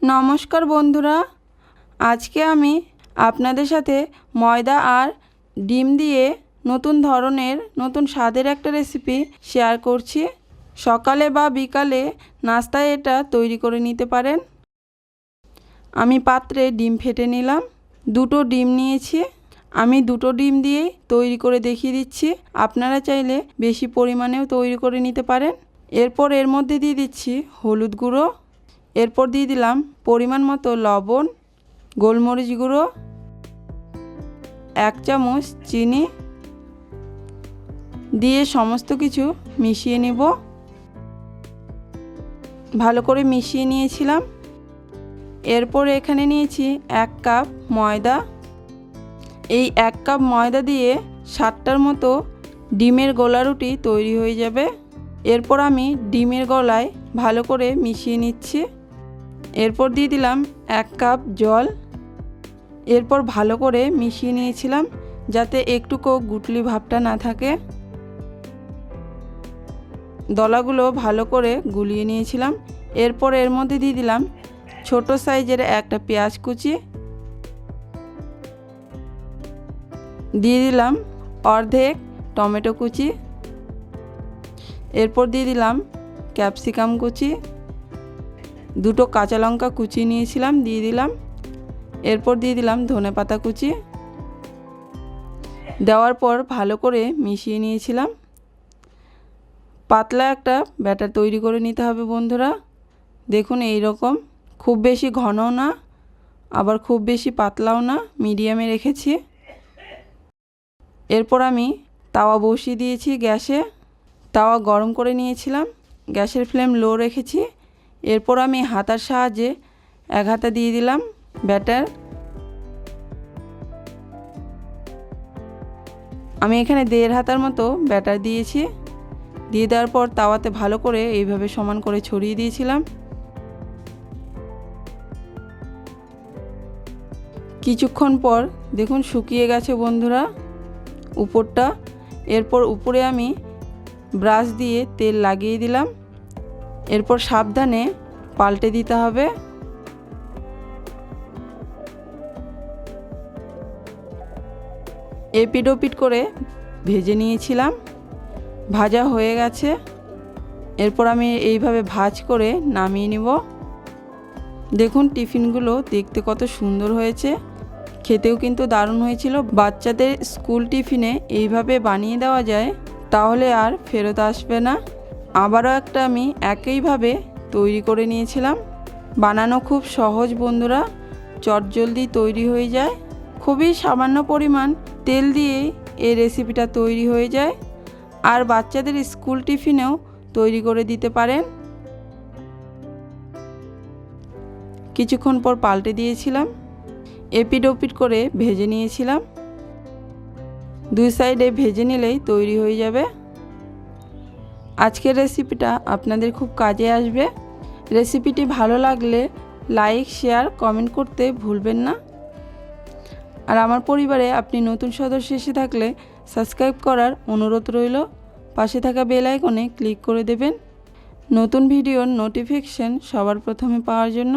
নমস্কার বন্ধুরা, আজকে আমি আপনাদের সাথে ময়দা আর ডিম দিয়ে নতুন ধরনের নতুন স্বাদের একটা রেসিপি শেয়ার করছি। সকালে বা বিকালে নাস্তায় এটা তৈরি করে নিতে পারেন। আমি পাত্রে ডিম ফেটে নিলাম, দুটো ডিম নিয়েছি। আমি দুটো ডিম দিয়েই তৈরি করে দেখিয়ে দিচ্ছি, আপনারা চাইলে বেশি পরিমাণেও তৈরি করে নিতে পারেন। এরপর এর মধ্যে দিয়ে দিচ্ছি হলুদ গুঁড়ো, এরপর দিয়ে দিলাম পরিমাণ মতো লবণ, গোলমরিচ গুঁড়ো, 1 চামচ চিনি দিয়ে সমস্ত কিছু মিশিয়ে নেব। ভালো করে মিশিয়ে নিয়েছিলাম। এরপর এখানে নিয়েছি 1 কাপ ময়দা। এই 1 কাপ ময়দা দিয়ে 7টার মতো ডিমের গোলা রুটি তৈরি হয়ে যাবে। এরপর আমি ডিমের গলায় ভালো করে মিশিয়ে নিচ্ছি। এরপর দিয়ে দিলাম 1 কাপ জল। এরপর ভালো করে মিশিয়ে নিয়েছিলাম যাতে একটুকু গুটলি ভাবটা না থাকে। দলাগুলো ভালো করে গুলিয়ে নিয়েছিলাম। এরপর এর মধ্যে দিয়ে দিলাম ছোট সাইজের একটা পেঁয়াজ কুচি, দিয়ে দিলাম অর্ধেক টমেটো কুচি, এরপর দিয়ে দিলাম ক্যাপসিকাম কুচি, দুটো কাঁচা লঙ্কা কুচি নিয়েছিলাম দিয়ে দিলাম। এরপর দিয়ে দিলাম ধনেপাতা কুচি। দেওয়ার পর ভালো করে মিশিয়ে নিয়েছিলাম। পাতলা একটা ব্যাটার তৈরি করে নিতে হবে বন্ধুরা। দেখুন এই রকম, খুব বেশি ঘনও না আবার খুব বেশি পাতলাও না, মিডিয়ামে রেখেছি। এরপর আমি তাওয়া বসিয়ে দিয়েছি গ্যাসে। তাওয়া গরম করে নিয়েছিলাম, গ্যাসের ফ্লেম লো রেখেছি। এরপর আমি হাতার সাহায্যে 1 হাতা দিয়ে দিলাম ব্যাটার। আমি এখানে 1.5 হাতার মতো ব্যাটার দিয়েছি। দিয়ে দেওয়ার পর তাওয়াতে ভালো করে এইভাবে সমান করে ছড়িয়ে দিয়েছিলাম। কিছুক্ষণ পর দেখুন শুকিয়ে গেছে বন্ধুরা উপরটা। এরপর উপরে আমি ব্রাশ দিয়ে তেল লাগিয়ে দিলাম। এরপর সাবধানে পাল্টে দিতে হবে। এপিট ওপিট করে ভেজে নিয়েছিলাম, ভাজা হয়ে গেছে। এরপর আমি এইভাবে ভাজ করে নামিয়ে নিব। দেখুন টিফিনগুলো দেখতে কত সুন্দর হয়েছে, খেতেও কিন্তু দারুণ হয়েছিল। বাচ্চাদের স্কুল টিফিনে এইভাবে বানিয়ে দেওয়া যায় তাহলে আর ফেরত আসবে না। আবারও একটা আমি একইভাবে তৈরি করে নিয়েছিলাম। বানানো খুব সহজ বন্ধুরা, চটজলদি তৈরি হয়ে যায়। খুবই সামান্য পরিমাণ তেল দিয়েই এই রেসিপিটা তৈরি হয়ে যায়। আর বাচ্চাদের স্কুল টিফিনেও তৈরি করে দিতে পারেন। কিছুক্ষণ পর পাল্টে দিয়েছিলাম, এপিট ওপিট করে ভেজে নিয়েছিলাম। 2 সাইডে ভেজে নিলেই তৈরি হয়ে যাবে। আজকের রেসিপিটা আপনাদের খুব কাজে আসবে। রেসিপিটি ভালো লাগলে লাইক, শেয়ার, কমেন্ট করতে ভুলবেন না। আর আমার পরিবারে আপনি নতুন সদস্য এসে থাকলে সাবস্ক্রাইব করার অনুরোধ রইল। পাশে থাকা বেল আইকনে ক্লিক করে দেবেন নতুন ভিডিওর নোটিফিকেশন সবার প্রথমে পাওয়ার জন্য।